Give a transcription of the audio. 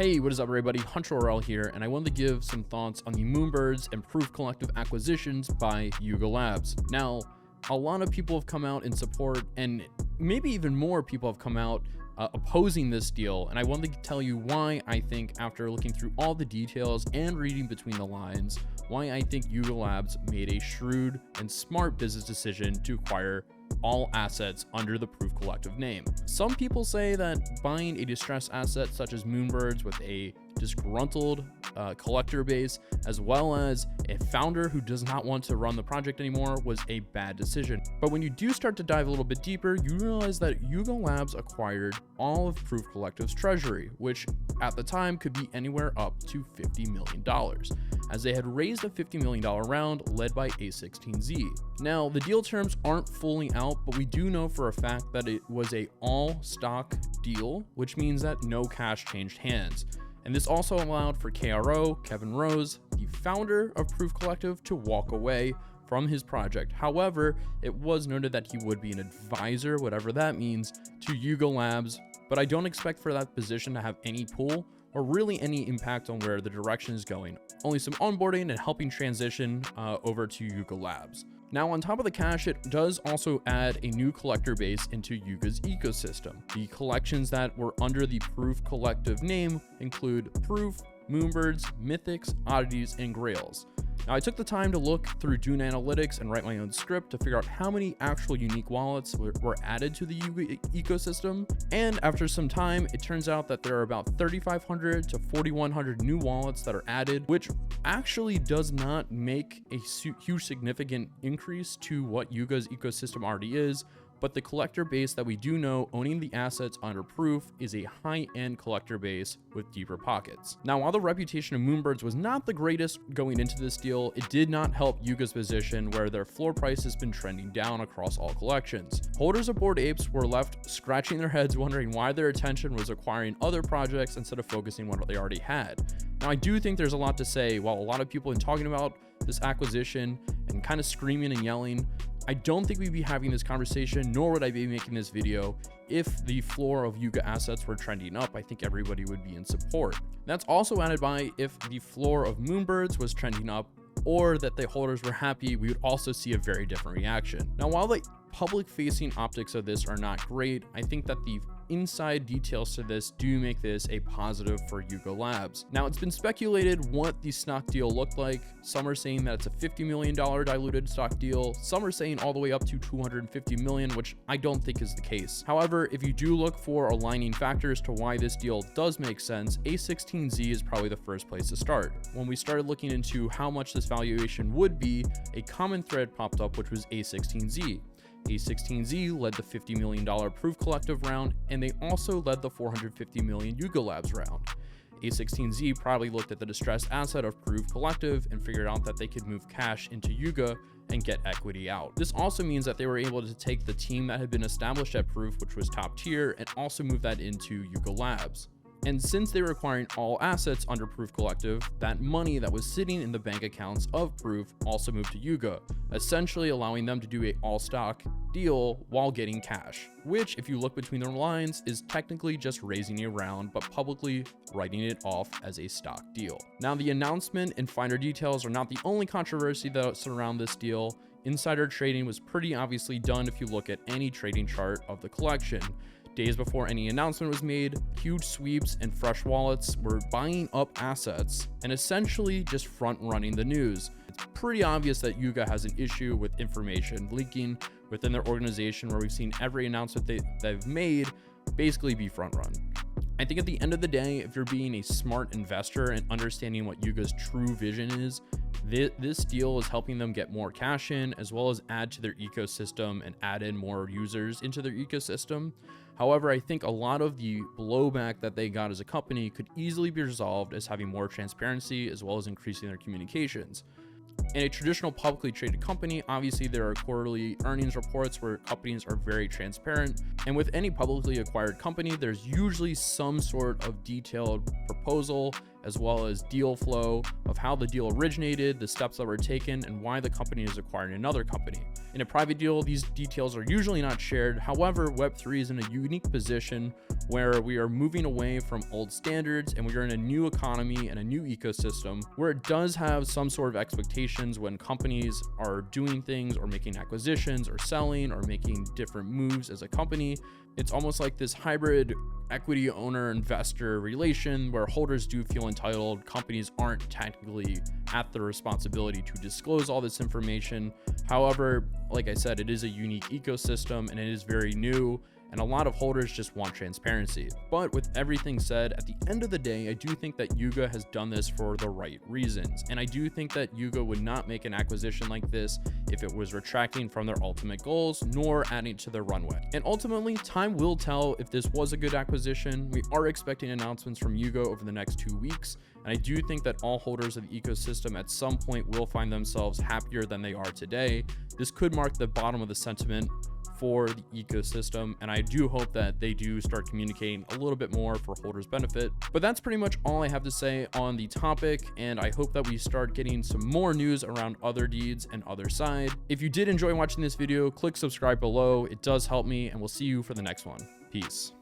Hey, what is up everybody? Hunter Orel here, and I wanted to give some thoughts on the Moonbirds and Proof Collective acquisitions by Yuga Labs. Now, a lot of people have come out in support, and maybe even more people have come out opposing this deal, and I wanted to tell you why I think, after looking through all the details and reading between the lines, why I think Yuga Labs made a shrewd and smart business decision to acquire all assets under the Proof Collective name. Some people say that buying a distressed asset such as Moonbirds with a disgruntled collector base, as well as a founder who does not want to run the project anymore, was a bad decision. But when you do start to dive a little bit deeper, you realize that Yuga Labs acquired all of Proof Collective's treasury, which at the time could be anywhere up to $50 million, as they had raised a $50 million round led by A16Z. Now, the deal terms aren't fully out, but we do know for a fact that it was a all-stock deal, which means that no cash changed hands. And this also allowed for KRO, Kevin Rose, the founder of Proof Collective, to walk away from his project. However, it was noted that he would be an advisor, whatever that means, to Yuga Labs, but I don't expect for that position to have any pull or really any impact on where the direction is going. Only some onboarding and helping transition over to Yuga Labs. Now, on top of the cash, it does also add a new collector base into Yuga's ecosystem. The collections that were under the Proof Collective name include Proof, Moonbirds, Mythics, Oddities, and Grails. Now, I took the time to look through Dune Analytics and write my own script to figure out how many actual unique wallets were added to the Yuga ecosystem. And after some time, it turns out that there are about 3,500 to 4,100 new wallets that are added, which actually does not make a huge significant increase to what Yuga's ecosystem already is. But the collector base that we do know owning the assets under Proof is a high-end collector base with deeper pockets. Now, while the reputation of Moonbirds was not the greatest going into this deal, it did not help Yuga's position, where their floor price has been trending down across all collections. Holders of Bored Apes were left scratching their heads wondering why their attention was acquiring other projects instead of focusing on what they already had. Now, I do think there's a lot to say. While a lot of people have been talking about this acquisition and kind of screaming and yelling, I don't think we'd be having this conversation, nor would I be making this video, if the floor of Yuga assets were trending up. I think everybody would be in support. That's also added by if the floor of Moonbirds was trending up, or that the holders were happy, we would also see a very different reaction. Now, while the public-facing optics of this are not great, I think that the inside details to this do make this a positive for Yuga Labs. Now, it's been speculated what the stock deal looked like. Some are saying that it's a $50 million diluted stock deal. Some are saying all the way up to $250 million, which I don't think is the case. However, if you do look for aligning factors to why this deal does make sense, A16Z is probably the first place to start. When we started looking into how much this valuation would be, a common thread popped up, which was A16Z. A16Z led the $50 million Proof Collective round, and they also led the $450 million Yuga Labs round. A16Z probably looked at the distressed asset of Proof Collective and figured out that they could move cash into Yuga and get equity out. This also means that they were able to take the team that had been established at Proof, which was top tier, and also move that into Yuga Labs. And since they were acquiring all assets under Proof Collective, that money that was sitting in the bank accounts of Proof also moved to Yuga, essentially allowing them to do an all-stock deal while getting cash, which, if you look between the lines, is technically just raising a round, but publicly writing it off as a stock deal. Now, the announcement and finer details are not the only controversy that surround this deal. Insider trading was pretty obviously done if you look at any trading chart of the collection. Days before any announcement was made, huge sweeps and fresh wallets were buying up assets and essentially just front-running the news. It's pretty obvious that Yuga has an issue with information leaking within their organization, where we've seen every announcement they've made basically be front-run. I think at the end of the day, if you're being a smart investor and understanding what Yuga's true vision is, this deal is helping them get more cash in, as well as add to their ecosystem and add in more users into their ecosystem. However, I think a lot of the blowback that they got as a company could easily be resolved as having more transparency, as well as increasing their communications. In a traditional publicly traded company, obviously there are quarterly earnings reports where companies are very transparent. And with any publicly acquired company, there's usually some sort of detailed proposal as well as deal flow of how the deal originated, the steps that were taken, and why the company is acquiring another company. In a private deal, these details are usually not shared. However, Web3 is in a unique position where we are moving away from old standards and we are in a new economy and a new ecosystem where it does have some sort of expectations when companies are doing things or making acquisitions or selling or making different moves as a company. It's almost like this hybrid equity owner investor relation where holders do feel entitled. Companies aren't technically at the responsibility to disclose all this information. However, like I said, it is a unique ecosystem and it is very new, and a lot of holders just want transparency. But with everything said, at the end of the day, I do think that Yuga has done this for the right reasons. And I do think that Yuga would not make an acquisition like this if it was retracting from their ultimate goals, nor adding to their runway. And ultimately, time will tell if this was a good acquisition. We are expecting announcements from Yuga over the next 2 weeks. And I do think that all holders of the ecosystem at some point will find themselves happier than they are today. This could mark the bottom of the sentiment for the ecosystem, and I do hope that they do start communicating a little bit more for holders' benefit. But that's pretty much all I have to say on the topic, and I hope that we start getting some more news around other deeds and other side. If you did enjoy watching this video, click subscribe below. It does help me, and we'll see you for the next one. Peace.